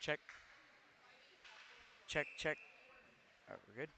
Check, check, check. All right, we're good.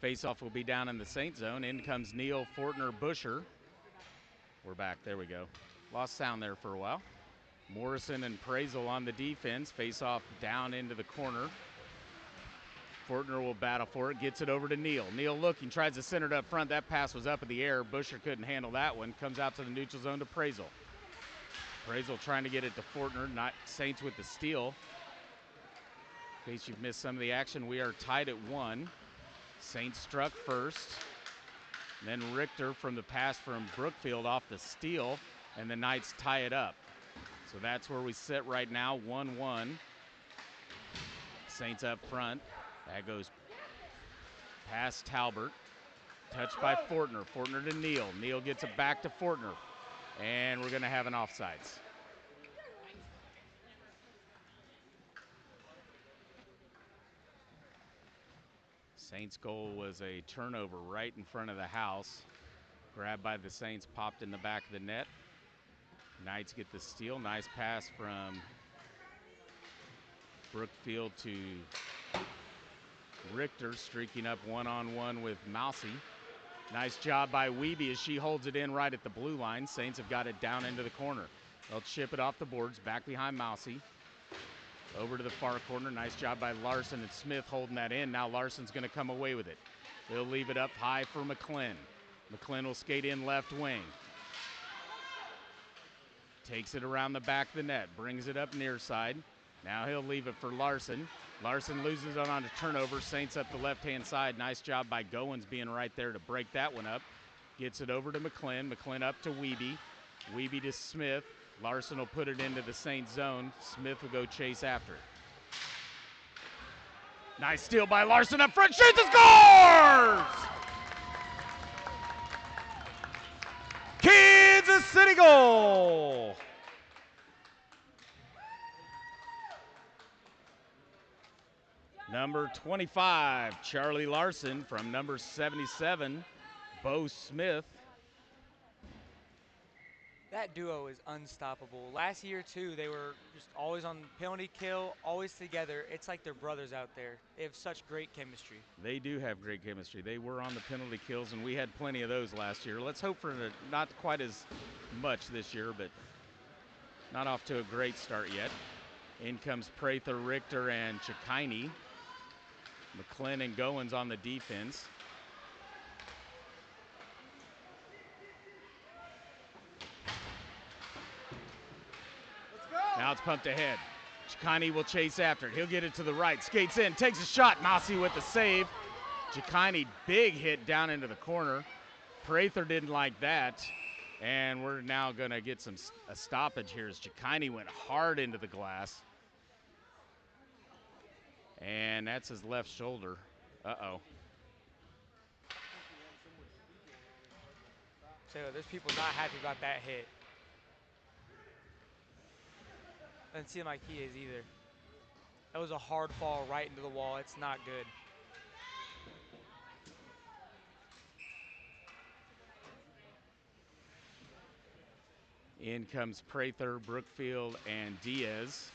Face-off will be down in the Saint zone. In comes Neal, Fortner, Busher. We're back. There we go. Lost sound there for a while. Morrison and Prazel on the defense. Face-off down into the corner. Fortner will battle for it. Gets it over to Neal. Neal looking. Tries to center it up front. That pass was up in the air. Busher couldn't handle that one. Comes out to the neutral zone to Prazel. Prazel trying to get it to Fortner. Not Saints with the steal. In case you've missed some of the action, we are tied at 1. Saints struck first. Then Richter from the pass from Brookfield off the steal, and the Knights tie it up. So that's where we sit right now, 1-1. Saints up front. That goes past Talbert. Touched by Fortner. Fortner to Neal. Neal gets it back to Fortner. And we're going to have an offsides. Saints' goal was a turnover right in front of the house. Grabbed by the Saints, popped in the back of the net. Knights get the steal. Nice pass from Brookfield to Richter, streaking up one-on-one with Mousy. Nice job by Wiebe as she holds it in right at the blue line. Saints have got it down into the corner. They'll chip it off the boards, back behind Mousy. Over to the far corner. Nice job by Larson and Smith holding that in. Now Larson's going to come away with it. They'll leave it up high for McClin. McClin will skate in left wing. Takes it around the back of the net. Brings it up near side. Now he'll leave it for Larson. Larson loses it on a turnover. Saints up the left-hand side. Nice job by Goins being right there to break that one up. Gets it over to McClin. McClin up to Wiebe. Wiebe to Smith. Larson will put it into the Saints zone. Smith will go chase after it. Nice steal by Larson up front. Shoots and scores! Kansas City goal! Number 25, Charlie Larson, from number 77, Bo Smith. That duo is unstoppable. Last year, too, they were just always on penalty kill, always together. It's like they're brothers out there. They have such great chemistry. They do have great chemistry. They were on the penalty kills, and we had plenty of those last year. Let's hope for not quite as much this year, but not off to a great start yet. In comes Prather, Richter, and Chikini. McClin and Goins on the defense. Now it's pumped ahead. Chikini will chase after it. He'll get it to the right. Skates in, takes a shot. Mousy with the save. Chikini, big hit down into the corner. Prather didn't like that. And we're now going to get a stoppage here as Chikini went hard into the glass. And that's his left shoulder. Uh-oh. So there's people not happy about that hit. Doesn't seem like he is either. That was a hard fall right into the wall. It's not good. In comes Prather, Brookfield, and Diaz.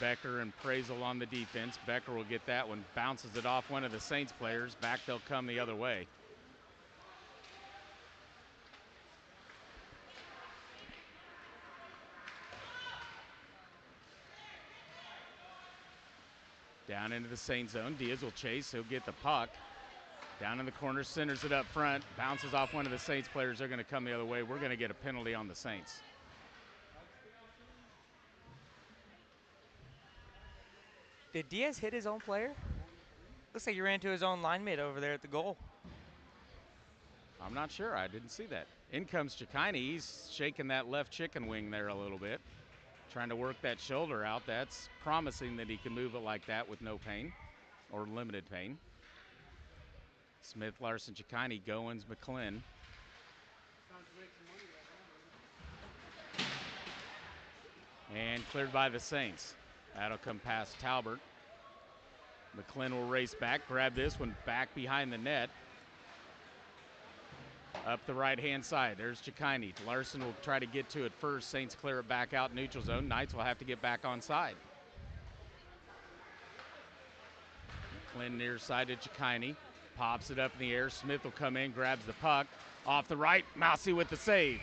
Becker and Prazel on the defense. Becker will get that one. Bounces it off one of the Saints players. Back they'll come the other way. Down into the Saint zone. Diaz will chase. He'll get the puck. Down in the corner, centers it up front. Bounces off one of the Saints players. They're going to come the other way. We're going to get a penalty on the Saints. Did Diaz hit his own player? Looks like he ran to his own line mate over there at the goal. I'm not sure. I didn't see that. In comes Chikini. He's shaking that left chicken wing there a little bit. Trying to work that shoulder out. That's promising that he can move it like that with no pain or limited pain. Smith, Larson, Chikini, Goins, McClin. And cleared by the Saints. That'll come past Talbert. McClin will race back, grab this one back behind the net. Up the right-hand side, there's Chikini. Larson will try to get to it first. Saints clear it back out neutral zone. Knights will have to get back on side. McClin near side to Chikini. Pops it up in the air. Smith will come in, grabs the puck. Off the right, Mousy with the save.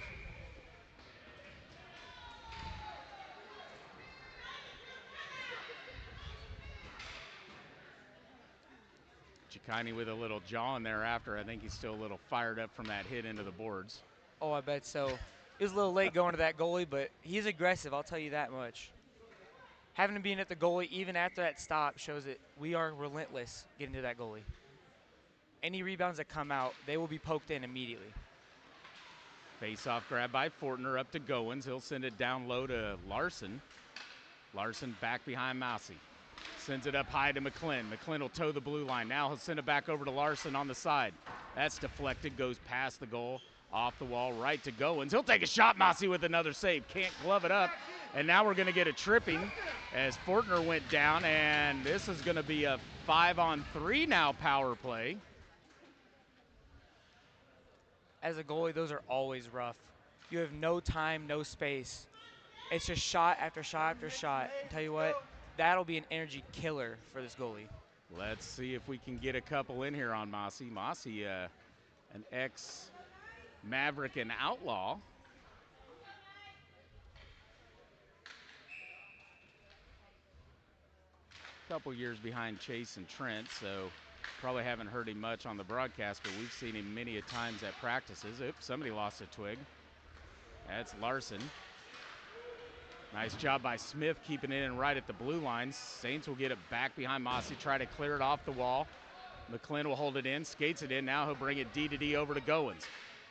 Chikani with a little jaw in there after. I think he's still a little fired up from that hit into the boards. Oh, I bet so. He was a little late going to that goalie, but he's aggressive, I'll tell you that much. Having him being at the goalie even after that stop shows that we are relentless getting to that goalie. Any rebounds that come out, they will be poked in immediately. Face-off grab by Fortner up to Goins. He'll send it down low to Larson. Larson back behind Mousy. Sends it up high to McClin. McClin will toe the blue line. Now he'll send it back over to Larson on the side. That's deflected, goes past the goal, off the wall, right to Goins. He'll take a shot, Mousy with another save. Can't glove it up. And now we're going to get a tripping as Fortner went down, and this is going to be a 5-on-3 now power play. As a goalie, those are always rough. You have no time, no space. It's just shot after shot after shot. And tell you what, that'll be an energy killer for this goalie. Let's see if we can get a couple in here on Mossy. Mossy, an ex-Maverick and Outlaw. Couple years behind Chase and Trent, so probably haven't heard him much on the broadcast, but we've seen him many a times at practices. Oops, somebody lost a twig. That's Larson. Nice job by Smith keeping it in right at the blue line. Saints will get it back behind Mossy, try to clear it off the wall. McClin will hold it in, skates it in. Now he'll bring it D to D over to Goins.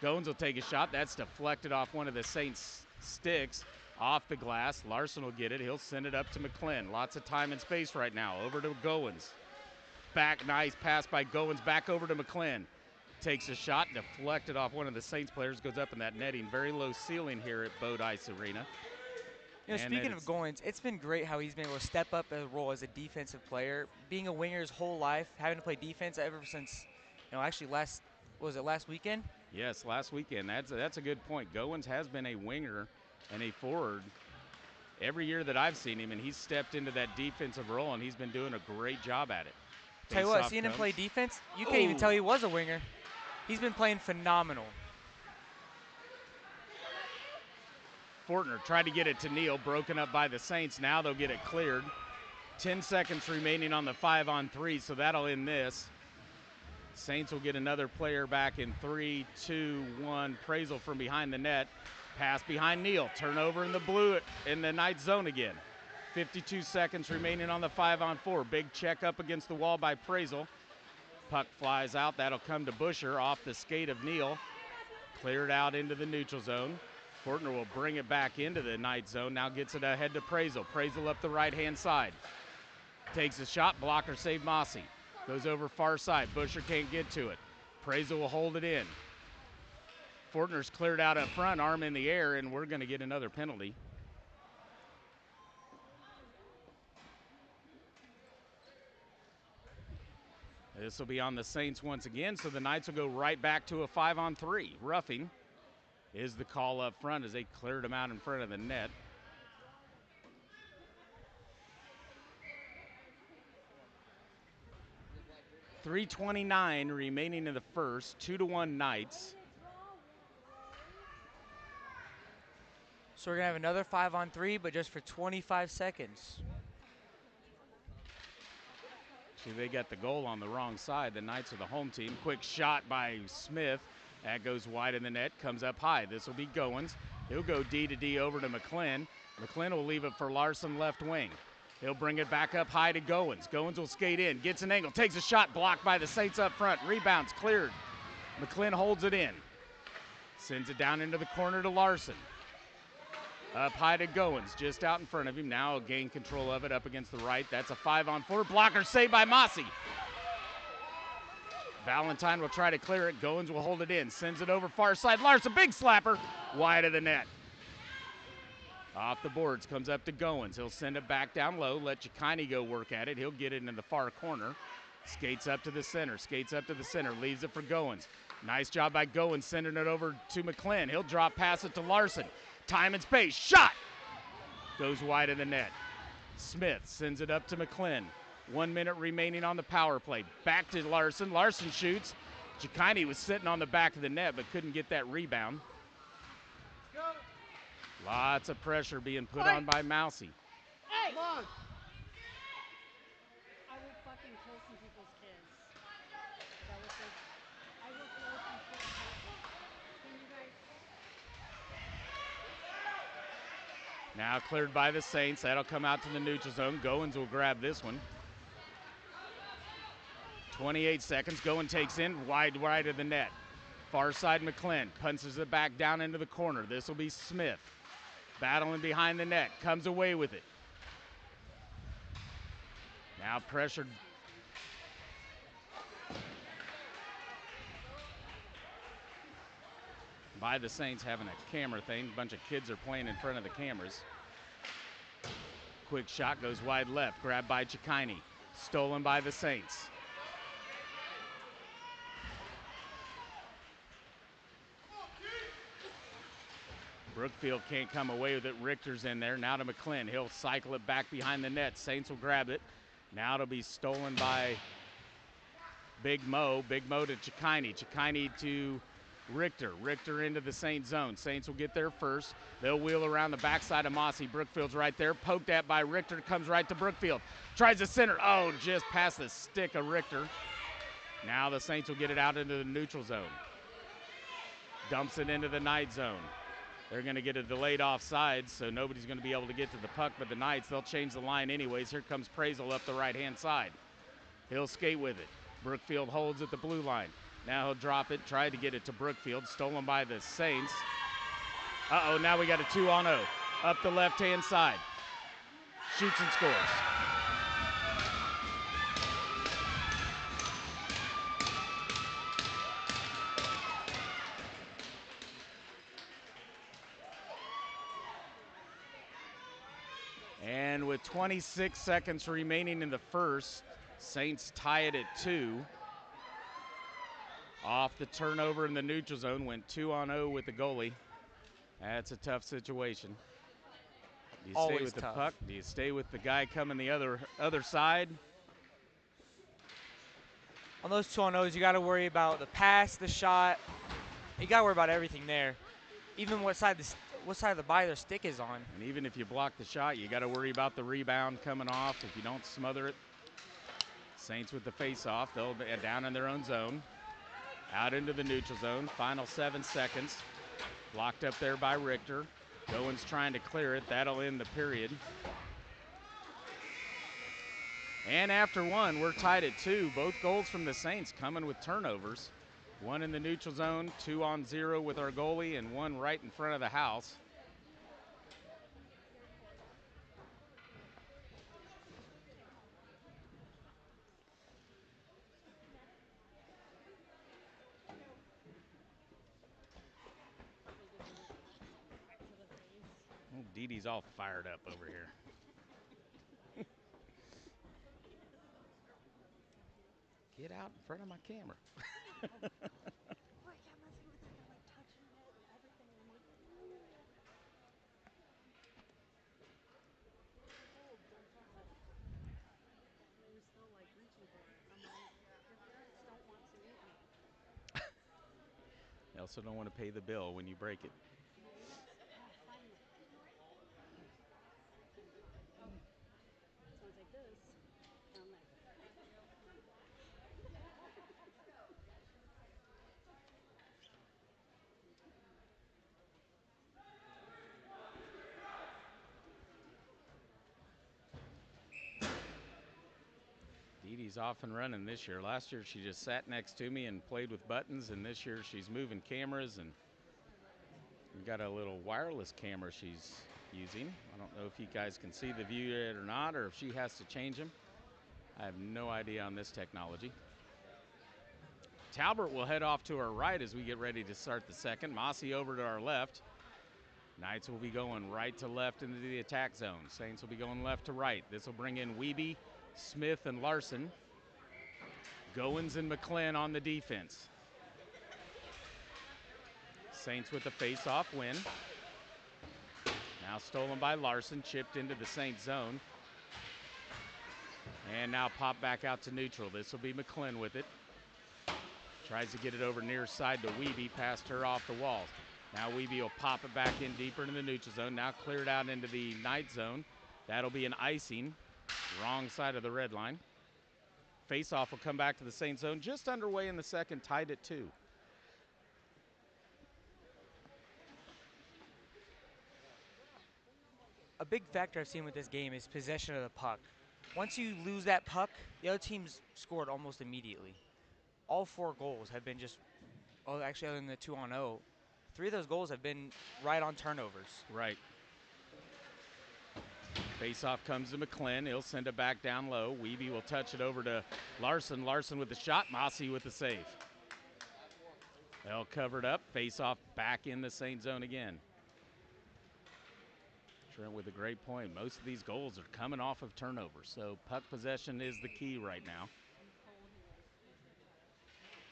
Goins will take a shot. That's deflected off one of the Saints' sticks. Off the glass, Larson will get it. He'll send it up to McClin. Lots of time and space right now. Over to Goins. Back, nice pass by Goins, back over to McClin. Takes a shot, deflected off one of the Saints players, goes up in that netting. Very low ceiling here at Bode Ice Arena. You know, speaking of Goins, it's been great how he's been able to step up a role as a defensive player. Being a winger his whole life, having to play defense ever since, actually last weekend? Yes, last weekend. That's a good point. Goins has been a winger and a forward every year that I've seen him, and he's stepped into that defensive role, and he's been doing a great job at it. Tell you what, seeing him play defense, you can't even tell he was a winger. He's been playing phenomenal. Fortner tried to get it to Neal, broken up by the Saints. Now they'll get it cleared. 10 seconds remaining on the 5-on-3, so that'll end this. Saints will get another player back in 3, 2, 1. Praisel from behind the net. Pass behind Neal. Turnover in the blue in the night zone again. 52 seconds remaining on the 5-on-4. Big check up against the wall by Praisel. Puck flies out. That'll come to Busher off the skate of Neal. Cleared out into the neutral zone. Fortner will bring it back into the night zone. Now gets it ahead to Praisel. Praisel up the right-hand side. Takes a shot. Blocker save Mossy. Goes over far side. Busher can't get to it. Praisel will hold it in. Fortner's cleared out up front, arm in the air, and we're going to get another penalty. This will be on the Saints once again, so the Knights will go right back to a 5-on-3. Roughing is the call up front as they cleared him out in front of the net. .329 remaining in the first, 2-1 Knights. So we're going to have another 5-on-3, but just for 25 seconds. See, they got the goal on the wrong side. The Knights are the home team. Quick shot by Smith. That goes wide in the net, comes up high. This will be Goins. He'll go D to D over to McClin. McClin will leave it for Larson left wing. He'll bring it back up high to Goins. Goins will skate in, gets an angle, takes a shot, blocked by the Saints up front. Rebounds, cleared. McClin holds it in. Sends it down into the corner to Larson. Up high to Goins, just out in front of him. Now gain control of it up against the right. That's a 5-on-4. Blocker saved by Mossy. Valentine will try to clear it. Goins will hold it in. Sends it over far side. Larson, big slapper. Wide of the net. Off the boards, comes up to Goins. He'll send it back down low. Let Chikani go work at it. He'll get it in the far corner. Skates up to the center. Skates up to the center. Leaves it for Goins. Nice job by Goins sending it over to McClin. He'll drop pass it to Larson. Time and space. Shot! Goes wide of the net. Smith sends it up to McClin. 1 minute remaining on the power play. Back to Larson. Larson shoots. Chikini was sitting on the back of the net but couldn't get that rebound. Lots of pressure being put on by Mousy. Hey! Come on! I will fucking kill some people's kids. That was like, I will kill some kids. Can you guys? Now cleared by the Saints. That'll come out to the neutral zone. Goins will grab this one. 28 seconds. Goins takes in wide right of the net. Far side McClin punches it back down into the corner. This will be Smith. Battling behind the net. Comes away with it. Now pressured. By the Saints having a camera thing. A bunch of kids are playing in front of the cameras. Quick shot goes wide left. Grabbed by Chikini. Stolen by the Saints. Brookfield can't come away with it. Richter's in there. Now to McClin. He'll cycle it back behind the net. Saints will grab it. Now it'll be stolen by Big Mo. Big Mo to Chikini. Chikini to Richter. Richter into the Saints zone. Saints will get there first. They'll wheel around the backside of Mossy. Brookfield's right there. Poked at by Richter. Comes right to Brookfield. Tries to center. Oh, just past the stick of Richter. Now the Saints will get it out into the neutral zone. Dumps it into the night zone. They're going to get a delayed offside, so nobody's going to be able to get to the puck, but the Knights, they'll change the line anyways. Here comes Prazel up the right-hand side. He'll skate with it. Brookfield holds at the blue line. Now he'll drop it, try to get it to Brookfield, stolen by the Saints. Uh-oh, now we got a 2-on-0. Up the left-hand side. Shoots and scores. And with 26 seconds remaining in the first, Saints tie it at 2. Off the turnover in the neutral zone, went 2-on-0 with the goalie. That's a tough situation. Do you Always stay with tough. the puck? Do you stay with the guy coming the other side? On those 2-on-0s, you got to worry about the pass, the shot. You got to worry about everything there. Even what side of the body their stick is on. And even if you block the shot, you got to worry about the rebound coming off if you don't smother it. Saints with the face-off. They'll be down in their own zone. Out into the neutral zone. Final 7 seconds. Blocked up there by Richter. Goins trying to clear it. That'll end the period. And after one, we're tied at 2. Both goals from the Saints coming with turnovers. One in the neutral zone, 2-on-0 with our goalie, and one right in front of the house. Oh, Dee Dee's all fired up over here. Get out in front of my camera. They also don't want to pay the bill when you break it. Sounds like this. Dee Dee's off and running this year. Last year she just sat next to me and played with buttons, and this year she's moving cameras and got a little wireless camera she's using. I don't know if you guys can see the view yet or not, or if she has to change them. I have no idea on this technology. Talbert will head off to our right as we get ready to start the second. Mossy over to our left. Knights will be going right to left into the attack zone. Saints will be going left to right. This will bring in Wiebe, Smith, and Larson. Goins and McClin on the defense. Saints with the face-off win. Now stolen by Larson, chipped into the Saints zone. And now pop back out to neutral. This will be McClin with it. Tries to get it over near side to Wiebe, past her off the wall. Now Wiebe will pop it back in deeper into the neutral zone. Now cleared out into the Knight zone. That'll be an icing. Wrong side of the red line. Face-off will come back to the Saint zone. Just underway in the second, tied at 2. A big factor I've seen with this game is possession of the puck. Once you lose that puck, the other team's scored almost immediately. All 4 goals have been just, oh, actually other than the 2-on-0, 3 of those goals have been right on turnovers. Right. Face-off comes to McClin. He'll send it back down low. Wiebe will touch it over to Larson. Larson with the shot. Mossy with the save. They'll cover it up. Face-off back in the Saint zone again. Trent with a great point. Most of these goals are coming off of turnovers, so puck possession is the key right now.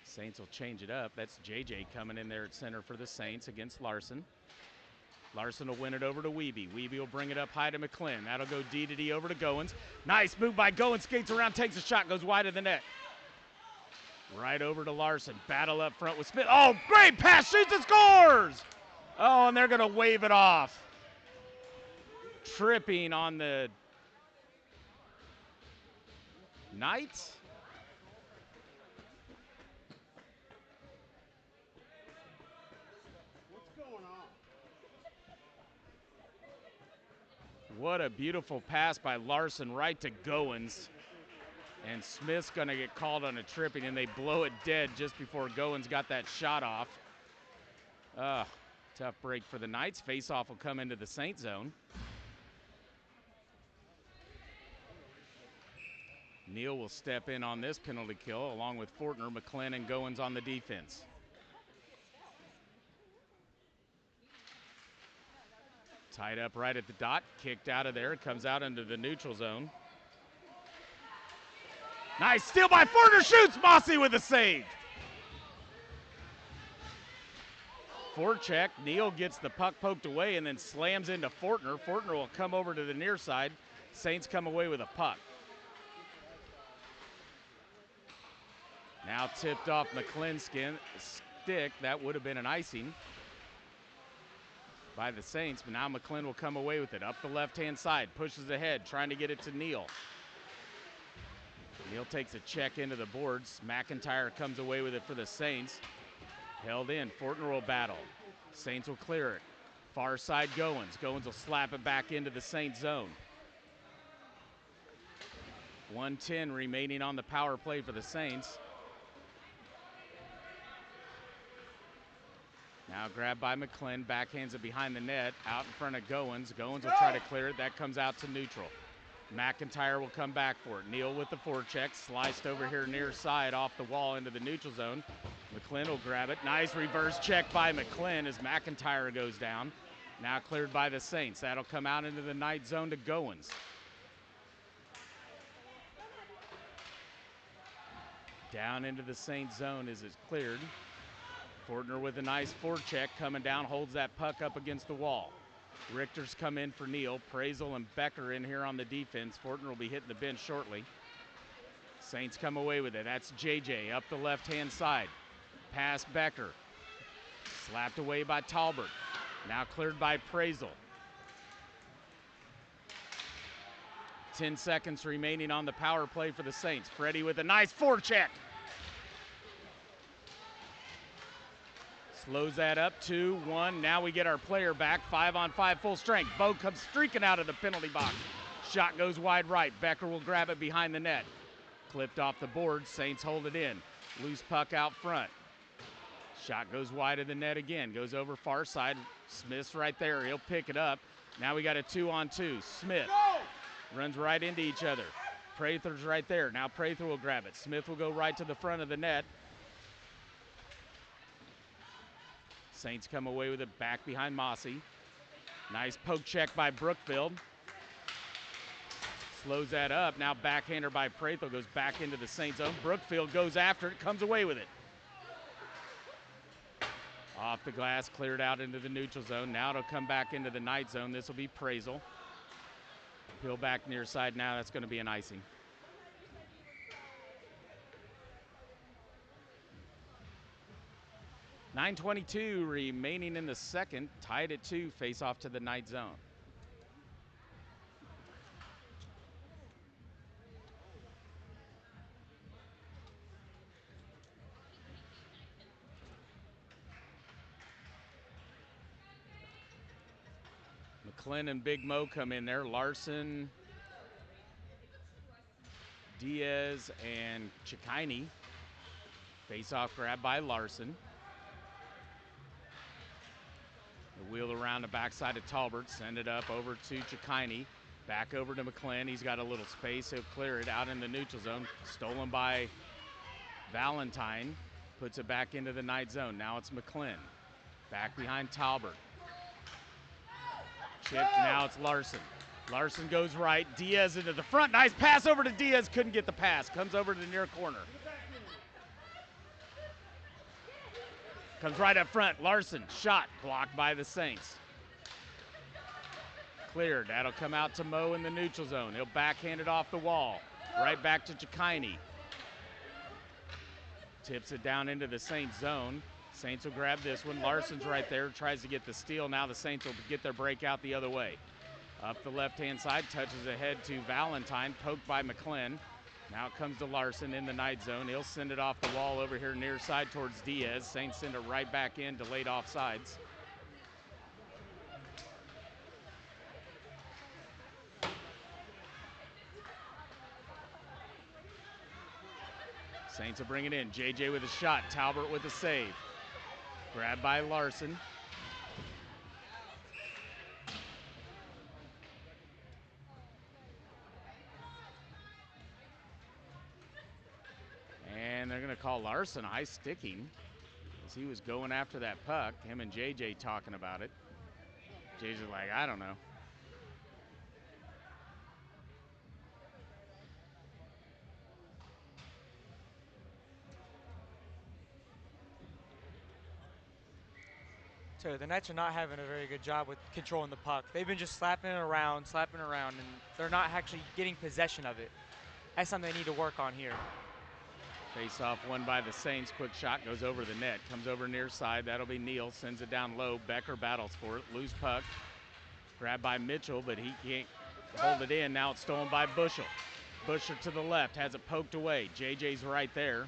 Saints will change it up. That's JJ coming in there at center for the Saints against Larson. Larson will win it over to Wiebe. Wiebe will bring it up high to McClin. That'll go D to D over to Goins. Nice move by Goins. Skates around, takes a shot, goes wide of the net. Right over to Larson. Battle up front with Smith. Oh, great pass, shoots and scores! Oh, and they're going to wave it off. Tripping on the Knights. What a beautiful pass by Larson right to Goins. And Smith's going to get called on a tripping, and they blow it dead just before Goins got that shot off. Tough break for the Knights. Face-off will come into the Saint zone. Neal will step in on this penalty kill, along with Fortner, McClin, and Goins on the defense. Tied up right at the dot, kicked out of there, comes out into the neutral zone. Nice steal by Fortner, shoots, Mossy with a save. Forecheck, Neal gets the puck poked away and then slams into Fortner. Fortner will come over to the near side. Saints come away with a puck. Now tipped off McClin's stick. That would have been an icing by the Saints, but now McClin will come away with it. Up the left-hand side, pushes ahead, trying to get it to Neal. Neal takes a check into the boards. McIntyre comes away with it for the Saints. Held in, Fortner will battle. Saints will clear it. Far side Goins. Goins will slap it back into the Saints zone. 1:10 remaining on the power play for the Saints. Now grabbed by McClin, backhands it behind the net, out in front of Goins. Goins will try to clear it, that comes out to neutral. McIntyre will come back for it. Neal with the forecheck, sliced over here near side off the wall into the neutral zone. McClin will grab it. Nice reverse check by McClin as McIntyre goes down. Now cleared by the Saints. That'll come out into the Knight zone to Goins. Down into the Saints zone as it's cleared. Fortner with a nice forecheck coming down, holds that puck up against the wall. Richter's come in for Neal. Prazel and Becker in here on the defense. Fortner will be hitting the bench shortly. Saints come away with it. That's JJ up the left-hand side. Pass Becker. Slapped away by Talbert. Now cleared by Prazel. 10 seconds remaining on the power play for the Saints. Freddie with a nice forecheck. Slows that up, 2-1. Now we get our player back, 5-on-5 full strength. Bo comes streaking out of the penalty box. Shot goes wide right. Becker will grab it behind the net. Clipped off the board, Saints hold it in. Loose puck out front. Shot goes wide of the net again, goes over far side. Smith's right there, he'll pick it up. Now we got a 2-on-2. Smith runs right into each other. Prather's right there. Now Prather will grab it. Smith will go right to the front of the net. Saints come away with it back behind Mossy. Nice poke check by Brookfield. Slows that up. Now backhander by Prather goes back into the Saints zone. Brookfield goes after it, comes away with it. Off the glass, cleared out into the neutral zone. Now it'll come back into the Knight zone. This will be Prazel. Peel back near side now. That's going to be an icing. 9:22 remaining in the second, tied at 2, face off to the Knight zone. McClin and Big Mo come in there. Larson, Diaz, and Chikini. Face-off grab by Larson. The wheel around the backside of Talbert, send it up over to Chikini. Back over to McClin. He's got a little space. He'll clear it out in the neutral zone. Stolen by Valentine. Puts it back into the Knight zone. Now it's McClin. Back behind Talbert. Chipped, now it's Larson. Larson goes right. Diaz into the front. Nice pass over to Diaz. Couldn't get the pass. Comes over to the near corner. Comes right up front. Larson, shot, blocked by the Saints. Cleared. That'll come out to Mo in the neutral zone. He'll backhand it off the wall. Right back to Chikini. Tips it down into the Saints zone. Saints will grab this one. Larson's right there, tries to get the steal. Now the Saints will get their breakout the other way. Up the left-hand side, touches ahead to Valentine, poked by McClin. Now it comes to Larson in the Knight zone. He'll send it off the wall over here near side towards Diaz. Saints send it right back in to late offsides. Saints will bring it in. JJ with a shot. Talbert with a save. Grabbed by Larson. And they're going to call Larson high sticking as he was going after that puck. Him and JJ talking about it. JJ's like, I don't know. So the Knights are not having a very good job with controlling the puck. They've been just slapping it around, and they're not actually getting possession of it. That's something they need to work on here. Face off won by the Saints. Quick shot goes over the net. Comes over near side. That'll be Neal. Sends it down low. Becker battles for it. Loose puck. Grabbed by Mitchell, but he can't hold it in. Now it's stolen by Bushel. Bushel to the left. Has it poked away. JJ's right there.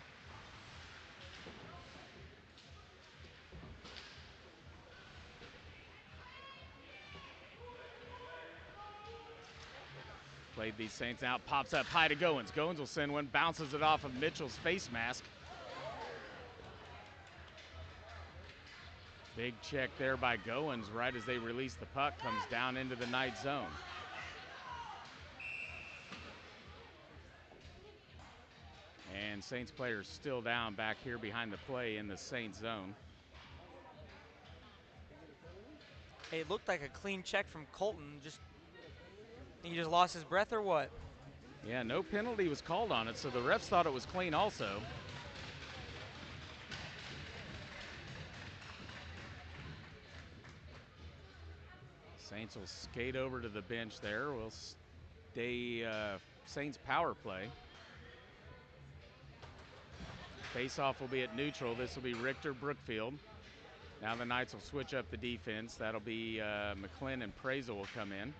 Played these Saints out. Pops up high to Goins. Goins will send one. Bounces it off of Mitchell's face mask. Big check there by Goins right as they release the puck. Comes down into the Knight zone. And Saints players still down back here behind the play in the Saints zone. It looked like a clean check from Colton. He just lost his breath or what? Yeah, no penalty was called on it, so the refs thought it was clean also. Saints will skate over to the bench there. We'll stay Saints power play. Face-off will be at neutral. This will be Richter Brookfield. Now the Knights will switch up the defense. That'll be McClin and Prazel will come in.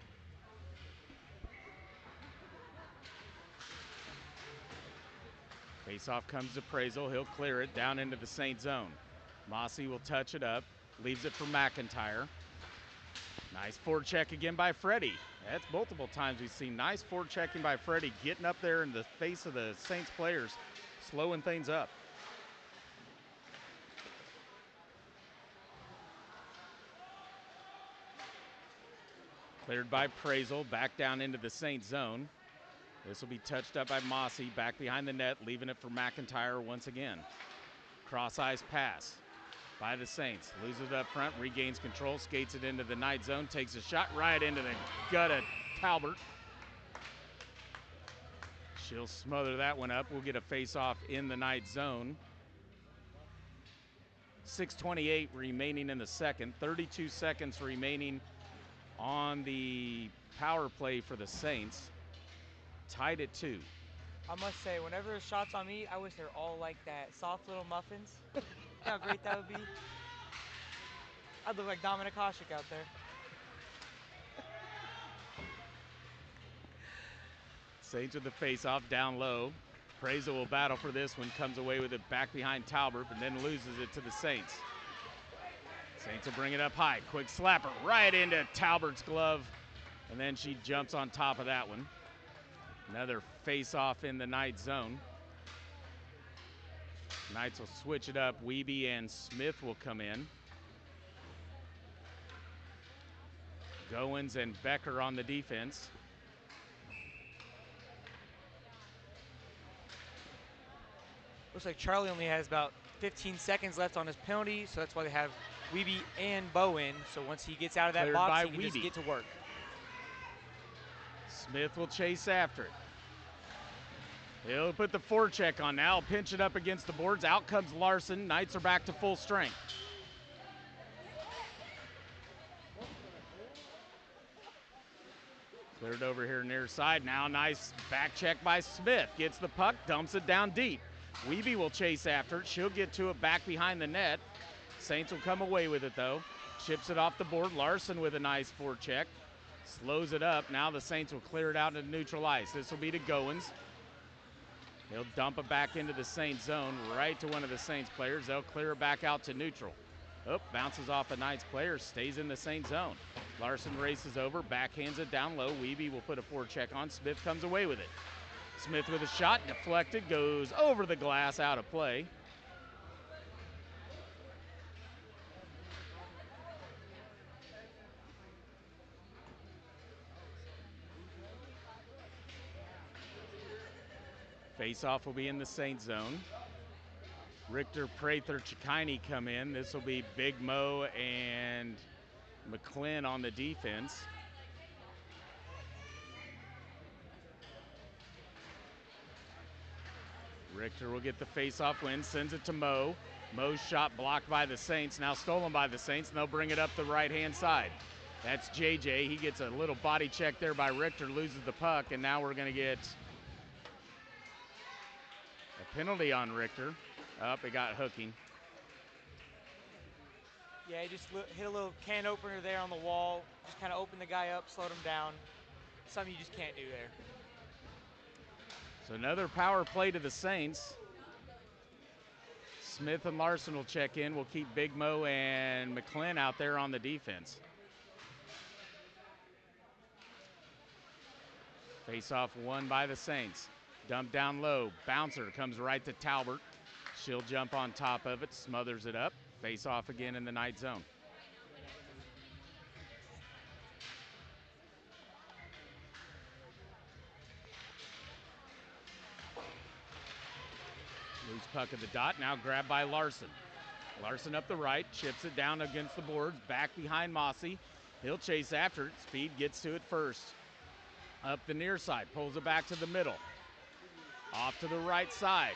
Face-off comes to Prazel. He'll clear it down into the Saints zone. Mossy will touch it up. Leaves it for McIntyre. Nice forecheck again by Freddie. That's multiple times we've seen nice forechecking by Freddie, getting up there in the face of the Saints players, slowing things up. Cleared by Prazel, back down into the Saints zone. This will be touched up by Mossy, back behind the net, leaving it for McIntyre once again. Cross-ice pass by the Saints. Loses it up front, regains control, skates it into the Knight zone, takes a shot right into the gut of Talbert. She'll smother that one up. We'll get a face-off in the Knight zone. 6:28 remaining in the second. 32 seconds remaining on the power play for the Saints. Tied at 2. I must say, whenever there's shots on me, I wish they're all like that. Soft little muffins. You know how great that would be? I'd look like Dominic Hasek out there. Saints with the face-off down low. Prazel will battle for this one, comes away with it back behind Talbert, and then loses it to the Saints. Saints will bring it up high. Quick slapper right into Talbert's glove, and then she jumps on top of that one. Another face-off in the Knight zone. Knights will switch it up. Wiebe and Smith will come in. Goins and Becker on the defense. Looks like Charlie only has about 15 seconds left on his penalty, so that's why they have Wiebe and Bo in. So once he gets out of that Cleared box, by he can just Wiebe. get to work. Smith will chase after it. He'll put the forecheck on now, pinch it up against the boards. Out comes Larson. Knights are back to full strength. Cleared over here near side now. Nice back check by Smith. Gets the puck, dumps it down deep. Wiebe will chase after it. She'll get to it back behind the net. Saints will come away with it though. Chips it off the board. Larson with a nice forecheck. Slows it up. Now the Saints will clear it out into neutral ice. This will be to Goins. He'll dump it back into the Saints zone, right to one of the Saints players. They'll clear it back out to neutral. Oh, bounces off a Knights player, stays in the Saints zone. Larson races over, backhands it down low. Wiebe will put a forecheck on. Smith comes away with it. Smith with a shot, deflected, goes over the glass, out of play. Face-off will be in the Saints zone. Richter, Prather, Chikini come in. This will be Big Mo and McClin on the defense. Richter will get the face-off win, sends it to Mo. Mo's shot blocked by the Saints, now stolen by the Saints, and they'll bring it up the right-hand side. That's JJ. He gets a little body check there by Richter, loses the puck, and now we're going to get a penalty on Richter. Up, it got hooking. Yeah, he just hit a little can opener there on the wall. Just kind of opened the guy up, slowed him down. Something you just can't do there. So another power play to the Saints. Smith and Larson will check in. We'll keep Big Mo and McClin out there on the defense. Face-off won by the Saints. Dump down low. Bouncer comes right to Talbert. She'll jump on top of it, smothers it up. Face-off again in the Knight zone. Loose puck at the dot, now grabbed by Larson. Larson up the right, chips it down against the boards, back behind Mossy. He'll chase after it, Speed gets to it first. Up the near side, pulls it back to the middle. Off to the right side,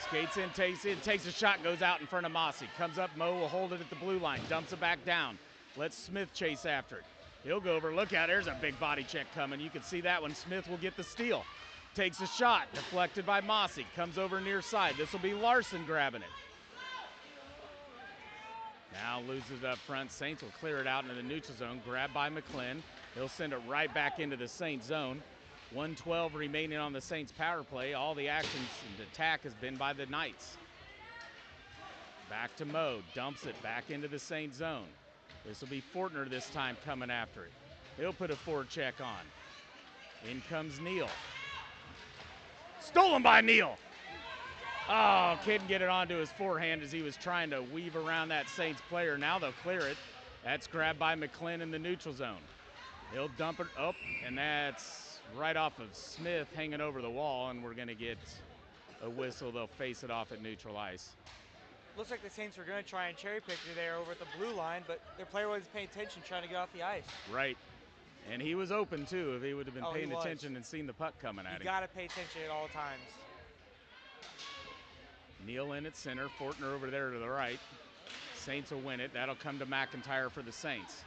skates in, takes a shot, goes out in front of Mossy. Comes up, Mo will hold it at the blue line, dumps it back down. Lets Smith chase after it. He'll go over, look out, there's a big body check coming. You can see that one, Smith will get the steal. Takes a shot, deflected by Mossy, comes over near side. This will be Larson grabbing it. Now loses it up front. Saints will clear it out into the neutral zone, grabbed by McClin. He'll send it right back into the Saints zone. 1:12 remaining on the Saints power play. All the actions and attack has been by the Knights. Back to Mo, dumps it back into the Saints zone. This will be Fortner this time coming after it. He'll put a forecheck on. In comes Neal. Stolen by Neal. Oh, couldn't get it onto his forehand as he was trying to weave around that Saints player. Now they'll clear it. That's grabbed by McClin in the neutral zone. He'll dump it up, and that's right off of Smith hanging over the wall, and we're going to get a whistle. They'll face it off at neutral ice. Looks like the Saints were going to try and cherry pick you there over at the blue line, but their player wasn't paying attention, trying to get off the ice. Right. And he was open, too, if he would have been paying he was. attention and seen the puck coming at him. You got to pay attention at all times. Neal in at center, Fortner over there to the right. Saints will win it. That'll come to McIntyre for the Saints.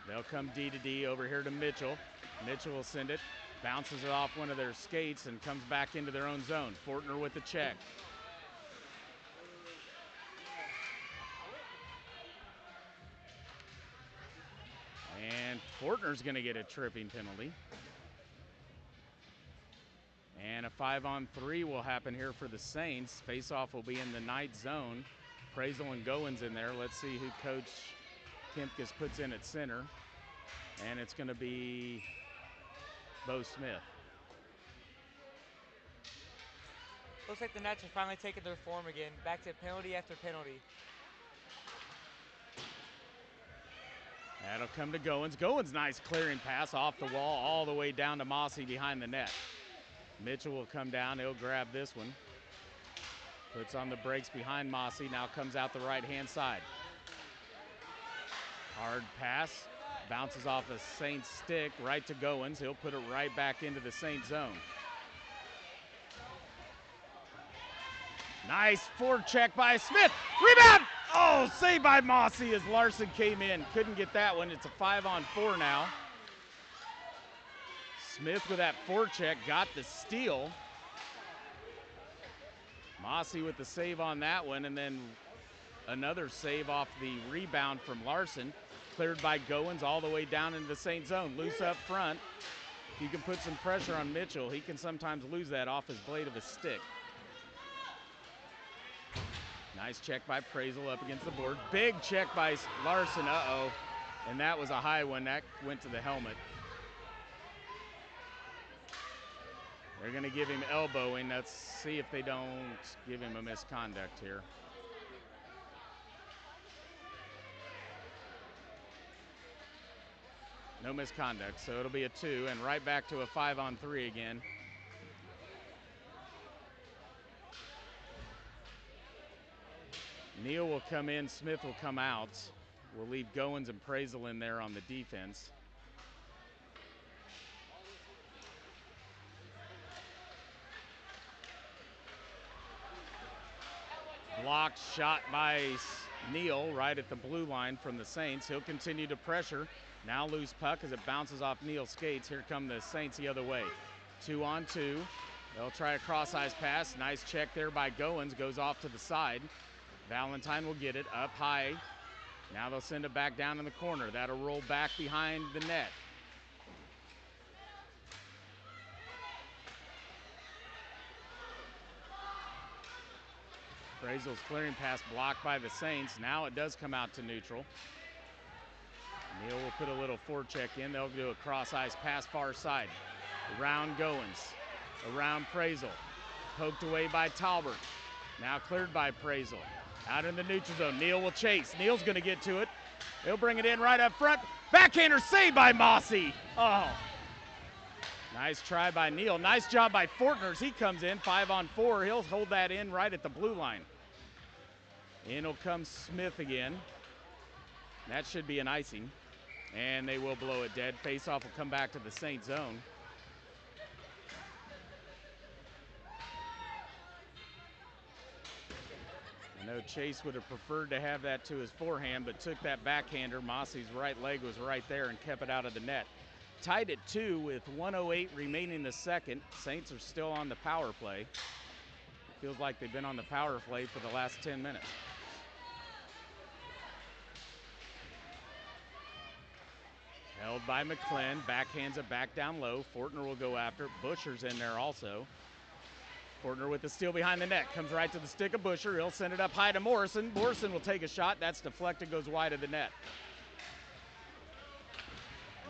They'll come D to D over here to Mitchell. Mitchell will send it, bounces it off one of their skates and comes back into their own zone. Fortner with the check. And Fortner's going to get a tripping penalty. And a 5-on-3 will happen here for the Saints. Faceoff will be in the night zone. Prazel and Goins in there. Let's see who Coach Kempkes puts in at center. And it's going to be Bo Smith. Looks like the Nets are finally taking their form again. Back to penalty after penalty. That'll come to Goins. Goins, nice clearing pass off the wall all the way down to Mossy behind the net. Mitchell will come down. He'll grab this one. Puts on the brakes behind Mossy. Now comes out the right-hand side. Hard pass. Bounces off a Saints stick right to Goins. He'll put it right back into the Saints zone. Nice forecheck by Smith. Rebound! Oh, saved by Mossy as Larson came in. Couldn't get that one. It's a 5-on-4 now. Smith with that forecheck got the steal. Mossy with the save on that one, and then another save off the rebound from Larson. Cleared by Goins all the way down into the Saints zone. Loose up front. If you can put some pressure on Mitchell, he can sometimes lose that off his blade of his stick. Nice check by Prazel up against the board. Big check by Larson, uh-oh. And that was a high one. That went to the helmet. They're going to give him elbowing. Let's see if they don't give him a misconduct here. No misconduct, so it'll be a 2, and right back to a 5-on-3 again. Neal will come in, Smith will come out. We'll leave Goins and Prazel in there on the defense. Blocked shot by Neal right at the blue line from the Saints. He'll continue to pressure. Now loose puck as it bounces off Neal's skates. Here come the Saints the other way. 2-on-2. They'll try a cross-ice pass. Nice check there by Goins. Goes off to the side. Valentine will get it up high. Now they'll send it back down in the corner. That'll roll back behind the net. Prazel's clearing pass blocked by the Saints. Now it does come out to neutral. Neal will put a little forecheck in. They'll do a cross-ice pass far side. Around Goins. Around Prazel. Poked away by Talbert. Now cleared by Prazel. Out in the neutral zone. Neal will chase. Neal's going to get to it. He'll bring it in right up front. Backhander saved by Mossy. Oh. Nice try by Neal. Nice job by Fortner as he comes in. 5-on-4. He'll hold that in right at the blue line. In will come Smith again. That should be an icing. And they will blow it dead. Faceoff will come back to the Saints zone. I know Chase would have preferred to have that to his forehand, but took that backhander. Mossy's right leg was right there and kept it out of the net. Tied at 2 with 1:08 remaining in the second. Saints are still on the power play. Feels like they've been on the power play for the last 10 minutes. Held by McClin, backhands it back down low. Fortner will go after it. Busher's in there also. Fortner with the steal behind the net. Comes right to the stick of Busher. He'll send it up high to Morrison. Morrison will take a shot. That's deflected, goes wide of the net.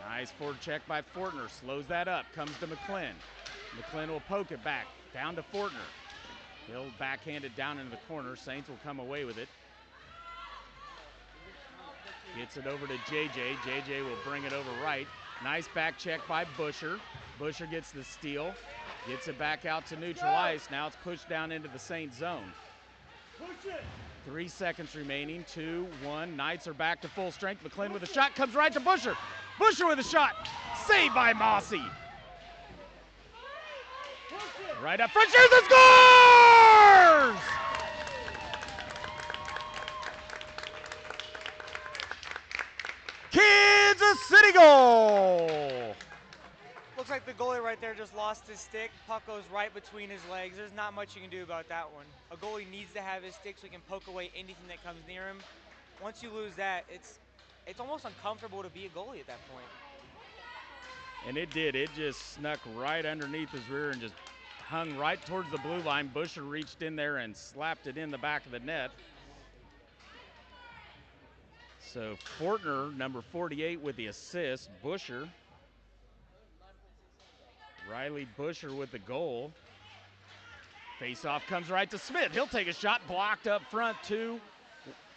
Nice forward check by Fortner. Slows that up. Comes to McClin. McClin will poke it back. Down to Fortner. He'll backhand it down into the corner. Saints will come away with it. Gets it over to JJ. JJ will bring it over right. Nice back check by Busher. Busher gets the steal. Gets it back out to neutral ice. Now it's pushed down into the Saints zone. 3 seconds remaining. 2-1. Knights are back to full strength. McClin with a shot. Comes right to Busher. Busher with a shot. Saved by Mossy. Right up front. Shoots and scores! Kansas City goal! Looks like the goalie right there just lost his stick. Puck goes right between his legs. There's not much you can do about that one. A goalie needs to have his stick so he can poke away anything that comes near him. Once you lose that, it's It's almost uncomfortable to be a goalie at that point. And it did. It just snuck right underneath his rear and just hung right towards the blue line. Busher reached in there and slapped it in the back of the net. So Fortner, number 48, with the assist. Busher. Riley Busher with the goal. Face-off comes right to Smith. He'll take a shot, blocked up front. 2,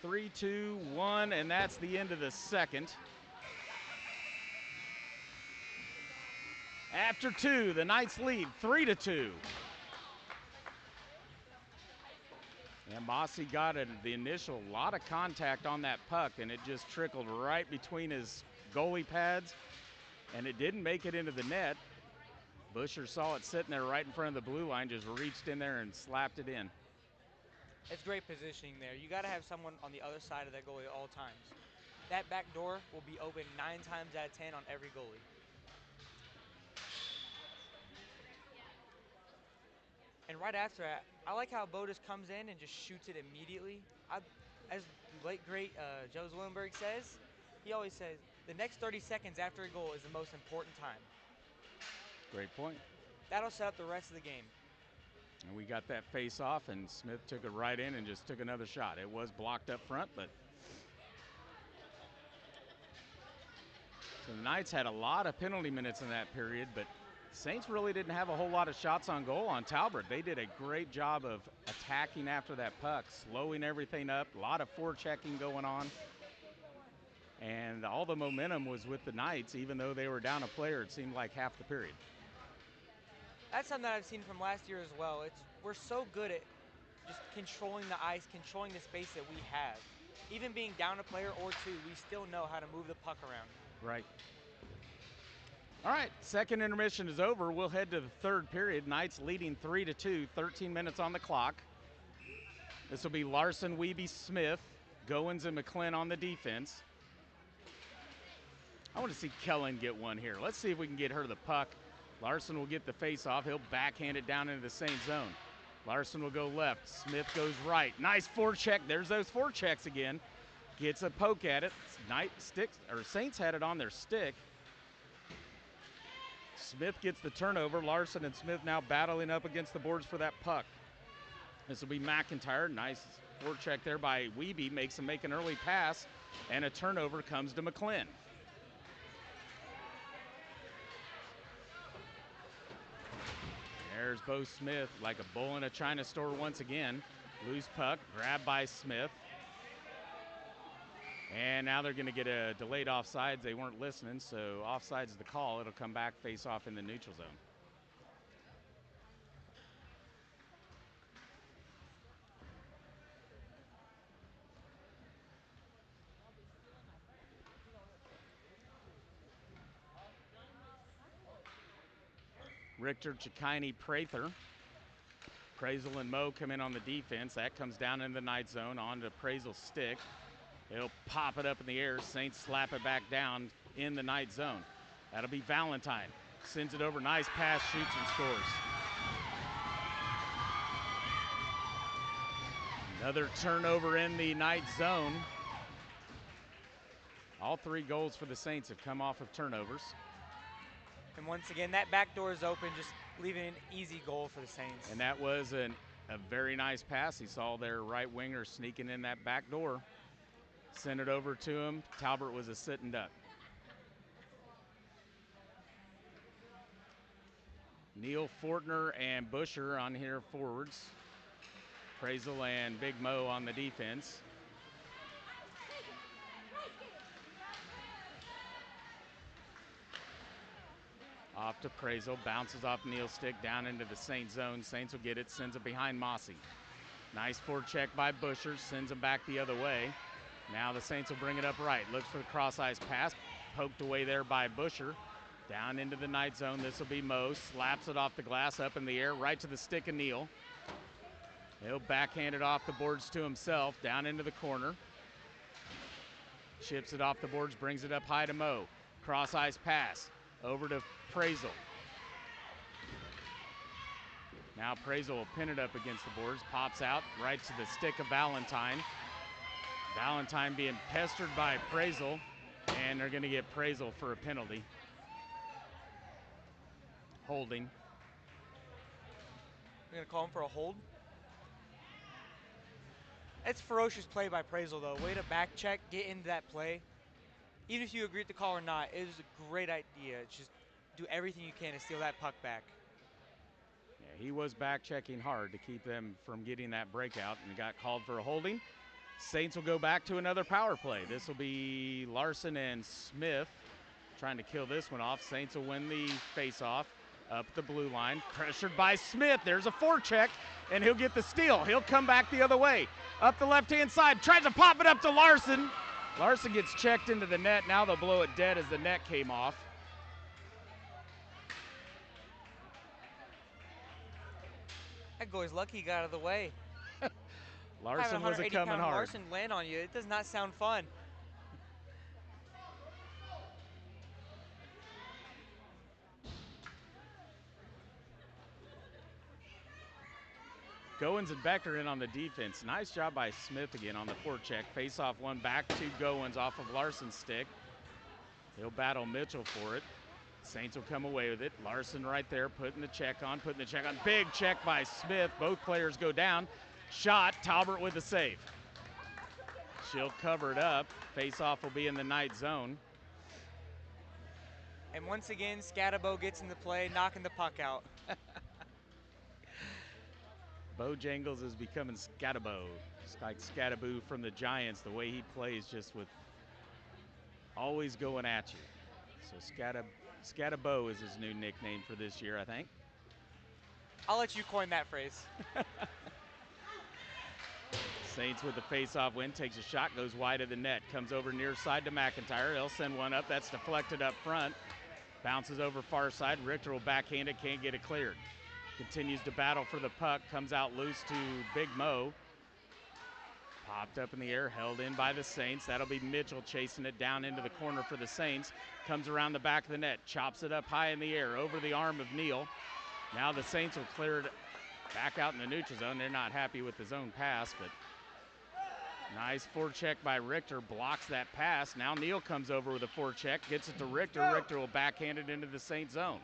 3, 2, 1, and that's the end of the second. After 2, the Knights lead 3-2. And Mossy got the initial lot of contact on that puck, and it just trickled right between his goalie pads, and it didn't make it into the net. Busher saw it sitting there right in front of the blue line, just reached in there and slapped it in. It's great positioning there. You got to have someone on the other side of that goalie at all times. That back door will be open 9 times out of 10 on every goalie. And right after that, I like how Bodis comes in and just shoots it immediately. As late great Joe Zwillenberg says, he always says, the next 30 seconds after a goal is the most important time. Great point. That'll set up the rest of the game. And we got that face off, and Smith took it right in and just took another shot. It was blocked up front, but so the Knights had a lot of penalty minutes in that period, but Saints really didn't have a whole lot of shots on goal on Talbot. They did a great job of attacking after that puck, slowing everything up, a lot of forechecking going on. And all the momentum was with the Knights, even though they were down a player, it seemed like half the period. That's something that I've seen from last year as well. We're so good at just controlling the ice, controlling the space that we have. Even being down a player or 2, we still know how to move the puck around. Right. All right, second intermission is over. We'll head to the third period. Knights leading 3-2, 13 minutes on the clock. This will be Larson, Wiebe, Smith, Goins, and McClin on the defense. I want to see Kellen get one here. Let's see if we can get her the puck. Larson will get the face-off. He'll backhand it down into the Saint zone. Larson will go left. Smith goes right. Nice forecheck. There's those forechecks again. Gets a poke at it. Saints had it on their stick. Smith gets the turnover. Larson and Smith now battling up against the boards for that puck. This will be McIntyre. Nice forecheck there by Wiebe. Makes him make an early pass, and a turnover comes to McClin. There's Bo Smith like a bull in a china store once again. Loose puck, grabbed by Smith. And now they're going to get a delayed offsides. They weren't listening, so offsides is the call. It'll come back, face off in the neutral zone. Richter, Chikini, Prather. Prazel and Moe come in on the defense. That comes down in the night zone onto Prazel's stick. He'll pop it up in the air. Saints slap it back down in the night zone. That'll be Valentine. Sends it over. Nice pass, shoots, and scores. Another turnover in the night zone. All 3 goals for the Saints have come off of turnovers. And once again, that back door is open, just leaving an easy goal for the Saints. And that was a very nice pass. He saw their right winger sneaking in that back door. Sent it over to him. Talbot was a sitting duck. Neal, Fortner, and Busher on here forwards. Prazel and Big Mo on the defense. Off to Prazel, bounces off Neal's stick down into the Saint zone. Saints will get it, sends it behind Mossy. Nice forecheck by Busher, sends him back the other way. Now the Saints will bring it up right. Looks for the cross-ice pass, poked away there by Busher. Down into the night zone, this will be Mo. Slaps it off the glass, up in the air, right to the stick of Neal. He'll backhand it off the boards to himself, down into the corner. Chips it off the boards, brings it up high to Mo. Cross-ice pass, over to Prazel. Now Prazel will pin it up against the boards, pops out right to the stick of Valentine. Valentine being pestered by Prazel. And they're going to get Praisel for a penalty. Holding. We're going to call him for a hold. It's ferocious play by Praisel, though. Way to back check, get into that play. Even if you agree with the call or not, it was a great idea. Just do everything you can to steal that puck back. Yeah, he was back checking hard to keep them from getting that breakout and got called for a holding. Saints will go back to another power play. This will be Larson and Smith trying to kill this one off. Saints will win the faceoff up the blue line. Pressured by Smith. There's a forecheck, and he'll get the steal. He'll come back the other way. Up the left-hand side. Tries to pop it up to Larson. Larson gets checked into the net. Now they'll blow it dead as the net came off. That goalie's lucky he got out of the way. Larson was a coming hard. Larson land on you. It does not sound fun. Goins and Becker in on the defense. Nice job by Smith again on the forecheck. Face-off one back to Goins off of Larson's stick. He'll battle Mitchell for it. Saints will come away with it. Larson right there putting the check on. Big check by Smith. Both players go down. Shot. Talbert with the save. She'll cover it up. Face-off will be in the night zone. And once again, Scatabo gets in the play, knocking the puck out. Bojangles is becoming Scatabo. It's like Scataboo from the Giants, the way he plays, just with always going at you. So Scatabo is his new nickname for this year, I think. I'll let you coin that phrase. Saints with the face-off win, takes a shot, goes wide of the net, comes over near side to McIntyre. They'll send one up, that's deflected up front. Bounces over far side, Richter will backhand it, can't get it cleared. Continues to battle for the puck, comes out loose to Big Mo. Popped up in the air, held in by the Saints. That'll be Mitchell chasing it down into the corner for the Saints. Comes around the back of the net, chops it up high in the air over the arm of Neal. Now the Saints will clear it back out in the neutral zone. They're not happy with the zone pass, but nice forecheck by Richter, blocks that pass. Now Neal comes over with a forecheck, gets it to Richter. Richter will backhand it into the Saints zone.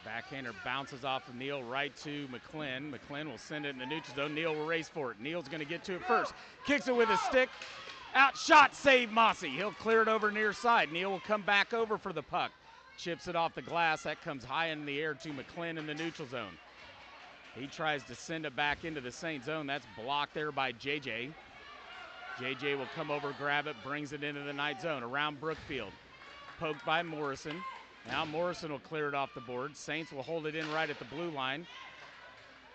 Backhander bounces off of Neal right to McClin. McClin will send it in the neutral zone. Neal will race for it. Neal's going to get to it first. Kicks it with a stick. Outshot, save Mossy. He'll clear it over near side. Neal will come back over for the puck. Chips it off the glass. That comes high in the air to McClin in the neutral zone. He tries to send it back into the Saint zone. That's blocked there by JJ. JJ will come over, grab it, brings it into the night zone around Brookfield. Poked by Morrison. Now Morrison will clear it off the board. Saints will hold it in right at the blue line.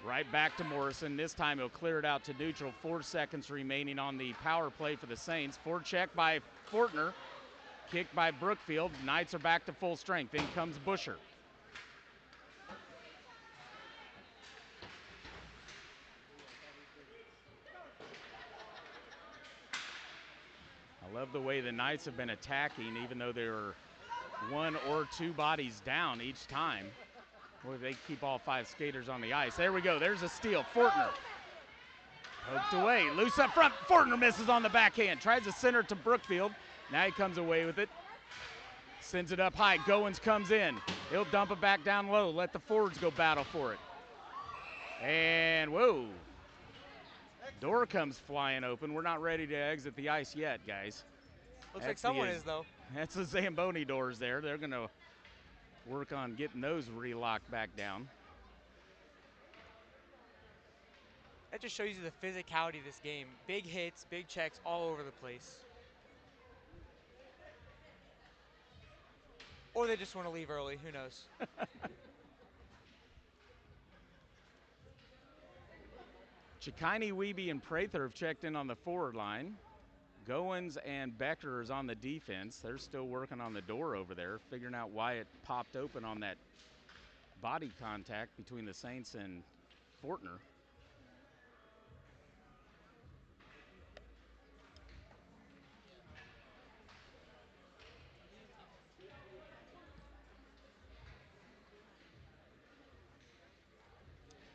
Right back to Morrison. This time he'll clear it out to neutral. 4 seconds remaining on the power play for the Saints. Forecheck by Fortner. Kicked by Brookfield. Knights are back to full strength. In comes Busher. I love the way the Knights have been attacking, even though they were 1 or 2 bodies down each time. Boy, they keep all 5 skaters on the ice. There we go. There's a steal. Fortner poked away. Loose up front. Fortner misses on the backhand. Tries to center to Brookfield. Now he comes away with it. Sends it up high. Goins comes in. He'll dump it back down low. Let the forwards go battle for it. And whoa. Door comes flying open. We're not ready to exit the ice yet, guys. Looks like someone is, though. That's the Zamboni doors there. They're going to work on getting those relocked back down. That just shows you the physicality of this game. Big hits, big checks all over the place. Or they just want to leave early. Who knows? Chikini, Wiebe, and Prather have checked in on the forward line. Goins and Becker is on the defense. They're still working on the door over there, figuring out why it popped open on that body contact between the Saints and Fortner.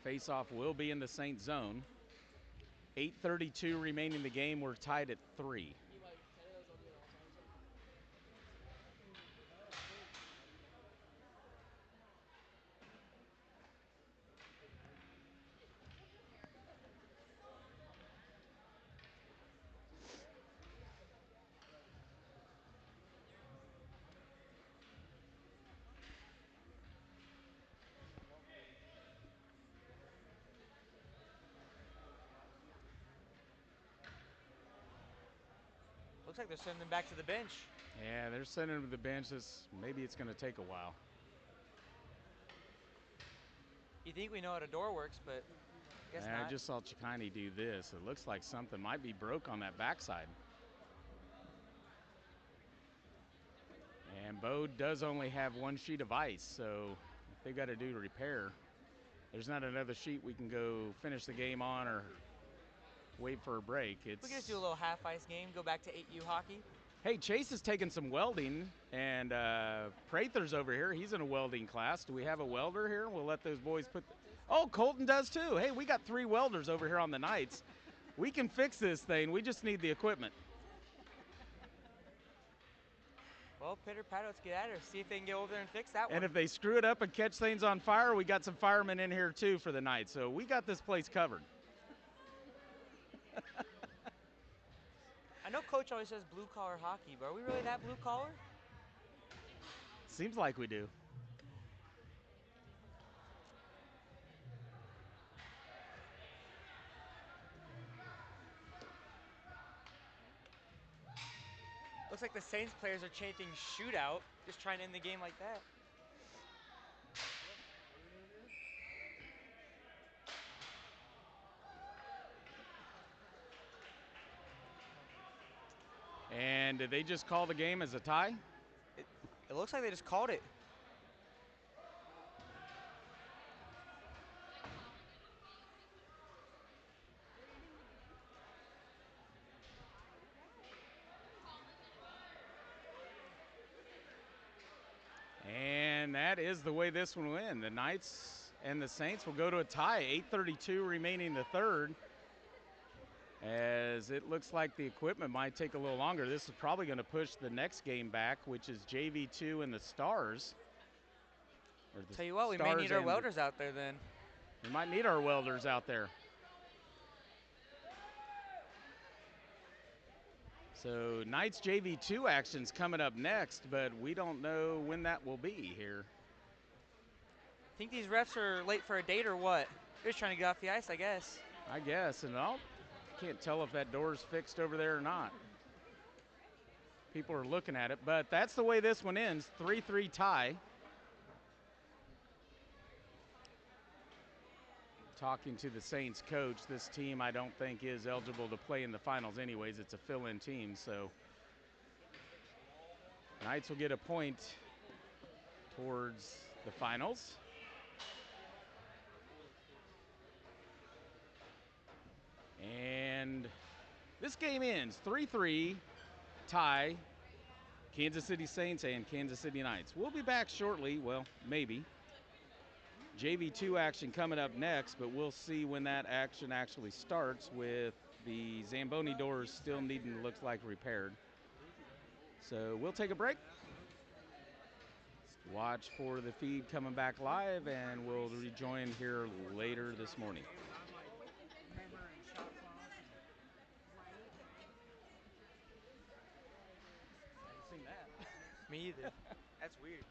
Face-off will be in the Saint zone. 8:32 remaining in the game. We're tied at 3. Looks like they're sending them back to the bench. Yeah, they're sending him to the bench. Maybe it's going to take a while. You think we know how the door works, but I guess not. I just saw Chicani do this. It looks like something might be broke on that backside. And Bo does only have one sheet of ice, so if they've got to do repair, there's not another sheet we can go finish the game on or wait for a break. We can just do a little half-ice game, go back to 8U hockey. Hey, Chase is taking some welding, and Prather's over here. He's in a welding class. Do we have a welder here? We'll let those boys put... Oh, Colton does too. Hey, we got 3 welders over here on the Knights. We can fix this thing. We just need the equipment. Well, pitter-patter, let's get at her. See if they can get over there and fix that one. And if they screw it up and catch things on fire, we got some firemen in here too for the night. So we got this place covered. I know Coach always says blue-collar hockey, but are we really that blue-collar? Seems like we do. Looks like the Saints players are chanting shootout, just trying to end the game like that. And did they just call the game as a tie? It looks like they just called it. And that is the way this one will end. The Knights and the Saints will go to a tie. 8:32 remaining the third. As it looks like the equipment might take a little longer. This is probably going to push the next game back, which is JV2 and the Stars. Tell you what, we may need our welders out there then. We might need our welders out there. So Knights JV2 action's coming up next, but we don't know when that will be here. Think these refs are late for a date or what? They're just trying to get off the ice, I guess. I guess, and I can't tell if that door's fixed over there or not. People are looking at it, but that's the way this one ends, 3-3 tie. Talking to the Saints coach, this team I don't think is eligible to play in the finals anyways. It's a fill-in team, so Knights will get a point towards the finals. And this game ends 3-3 tie, Kansas City Saints and Kansas City Knights. We'll be back shortly, well, maybe. JV2 action coming up next, but we'll see when that action actually starts with the Zamboni doors still needing, looks like, repaired. So we'll take a break. Watch for the feed coming back live, and we'll rejoin here later this morning. Me either. That's weird.